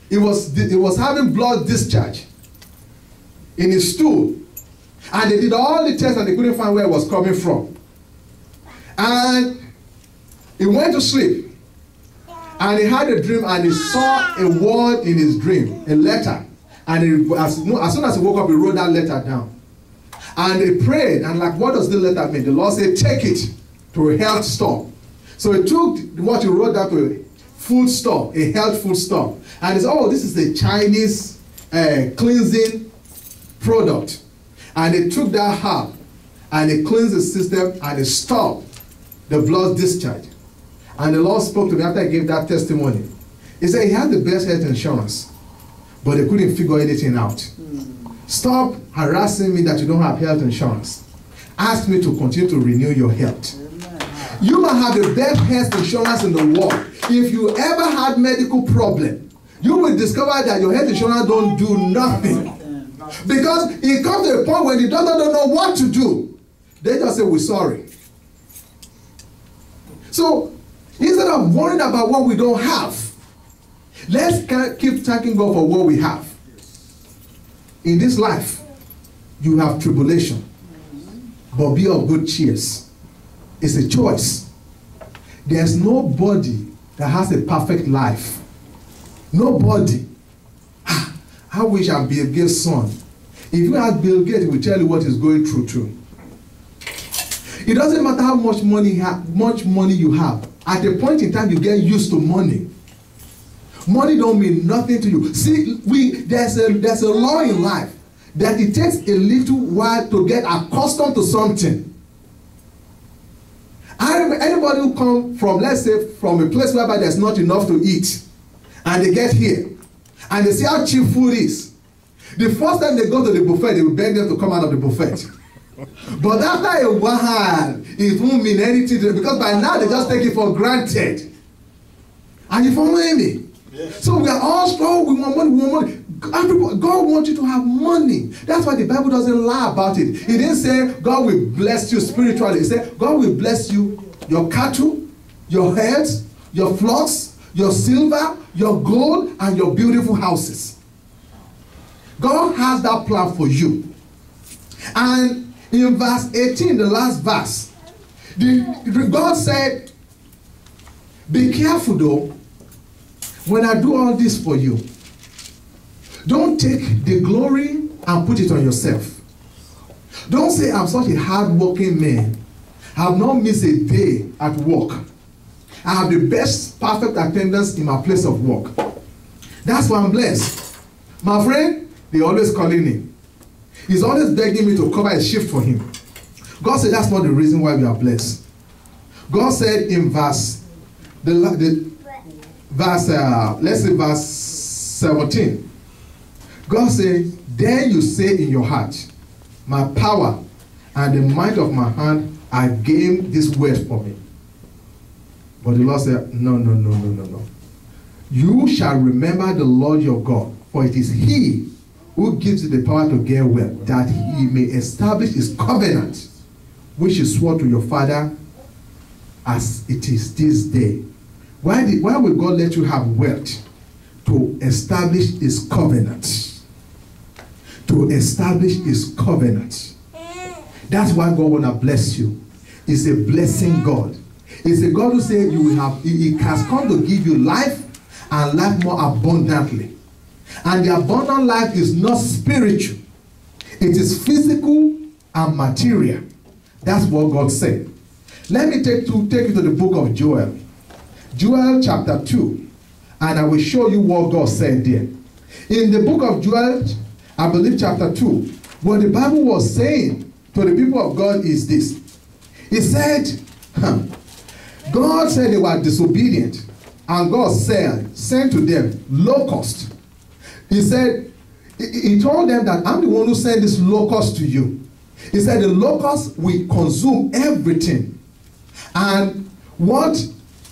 he was having blood discharge in his stool. And they did all the tests and they couldn't find where it was coming from. And he went to sleep. And he had a dream and he saw a word in his dream, a letter. And as soon as he woke up, he wrote that letter down. And he prayed, and like, what does the letter mean? The Lord said, take it to a health store. So he took what he wrote down to a food store, a health food store. And he said, oh, this is a Chinese cleansing product. And he took that herb, and he cleansed the system, and he stopped the blood discharge. And the Lord spoke to me after I gave that testimony. He said he had the best health insurance, but they couldn't figure anything out. Stop harassing me that you don't have health insurance. Ask me to continue to renew your health. You might have the best health insurance in the world. If you ever had medical problem, you will discover that your health insurance don't do nothing. Because it comes to a point when the doctor don't know what to do. They just say, we're sorry. So, instead of worrying about what we don't have, let's keep thanking God for what we have. In this life, you have tribulation, but be of good cheer. It's a choice. There's nobody that has a perfect life. Nobody. I wish I'm Bill Gates' son. If you had Bill Gates, he will tell you what he's going through too. It doesn't matter how much money you have. At a point in time, you get used to money. Money don't mean nothing to you. See, there's a law in life that it takes a little while to get accustomed to something. I remember anybody who come from, let's say, from a place whereby there's not enough to eat, and they get here, and they see how cheap food is. The first time they go to the buffet, they will beg them to come out of the buffet. But after a while, it won't mean anything to them, because by now they just take it for granted. And you follow me? Yes. So we are all strong, we want money, we want money. God wants you to have money. That's why the Bible doesn't lie about it. It didn't say God will bless you spiritually. It said God will bless you, your cattle, your herds, your flocks, your silver, your gold, and your beautiful houses. God has that plan for you. And in verse 18, the last verse, God said, be careful though, when I do all this for you, don't take the glory and put it on yourself. Don't say, I'm such a hard-working man. I have not missed a day at work. I have the best perfect attendance in my place of work. That's why I'm blessed. My friend, they're always calling him. He's always begging me to cover a shift for him. God said that's not the reason why we are blessed. God said in verse 17. God said, then you say in your heart, my power and the might of my hand are gained this word for me. But the Lord said, no. You shall remember the Lord your God, for it is he who gives you the power to get wealth, that he may establish his covenant, which he swore to your father as it is this day. Why will God let you have wealth? To establish his covenant. To establish his covenant. That's why God want to bless you. It's a blessing God. It's a God who said you will have, he has come to give you life and life more abundantly. And the abundant life is not spiritual. It is physical and material. That's what God said. Let me take you to the book of Joel. Joel chapter 2. And I will show you what God said there. In the book of Joel, I believe chapter 2, what the Bible was saying to the people of God is this. It said, God said they were disobedient. And God sent to them locusts. He said, he told them that I'm the one who sent this locust to you. He said the locust will consume everything. And what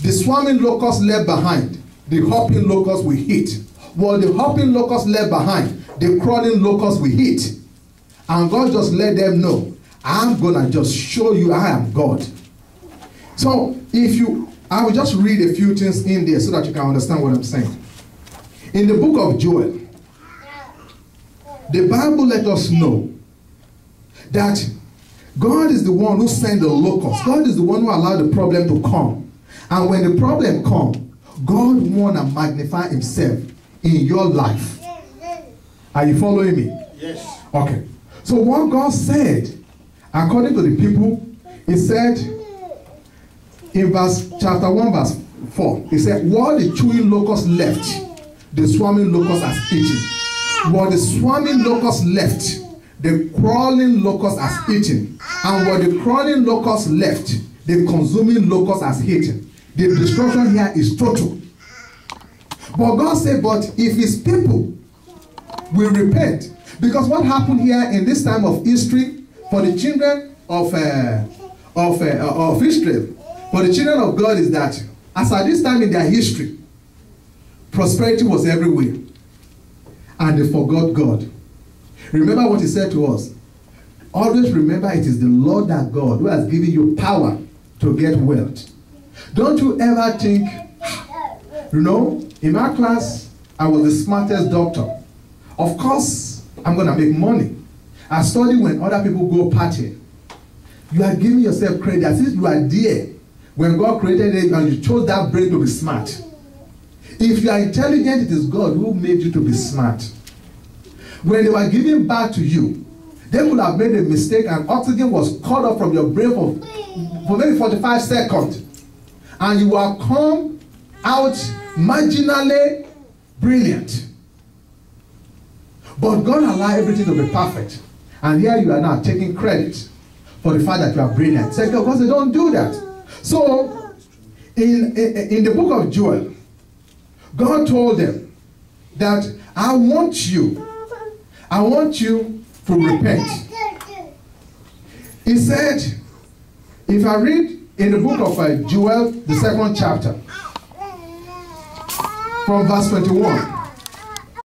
the swarming locust left behind, the hopping locust will eat. What the hopping locust left behind, the crawling locust will eat. And God just let them know, I'm going to just show you I am God. So I will just read a few things in there so that you can understand what I'm saying. In the book of Joel, the Bible let us know that God is the one who sent the locusts. God is the one who allowed the problem to come. And when the problem comes, God want to magnify himself in your life. Are you following me? Yes. Okay. So what God said, according to the people, he said in chapter 1 verse 4, he said, what the chewing locust left, the swarming locust has eaten. What the swarming locust left, the crawling locust has eaten. And what the crawling locust left, the consuming locust has eaten. The destruction here is total. But God said, but if his people will repent, because what happened here in this time of history for the children of Israel, for the children of God, is that as at this time in their history, prosperity was everywhere, and they forgot God. Remember what he said to us. Always remember it is the Lord that God who has given you power to get wealth. Don't you ever think, you know, in my class, I was the smartest doctor. Of course, I'm going to make money. I study when other people go partying. You are giving yourself credit as if you are there when God created it and you chose that brain to be smart. If you are intelligent, it is God who made you to be smart. When they were giving birth to you, they would have made a mistake and oxygen was cut off from your brain for maybe 45 seconds. And you will come out marginally brilliant. But God allowed everything to be perfect. And here you are now taking credit for the fact that you are brilliant. Say, because they don't do that. So, in the book of Joel, God told them that I want you to repent. He said, if I read in the book of Joel, the 2nd chapter, from verse 21.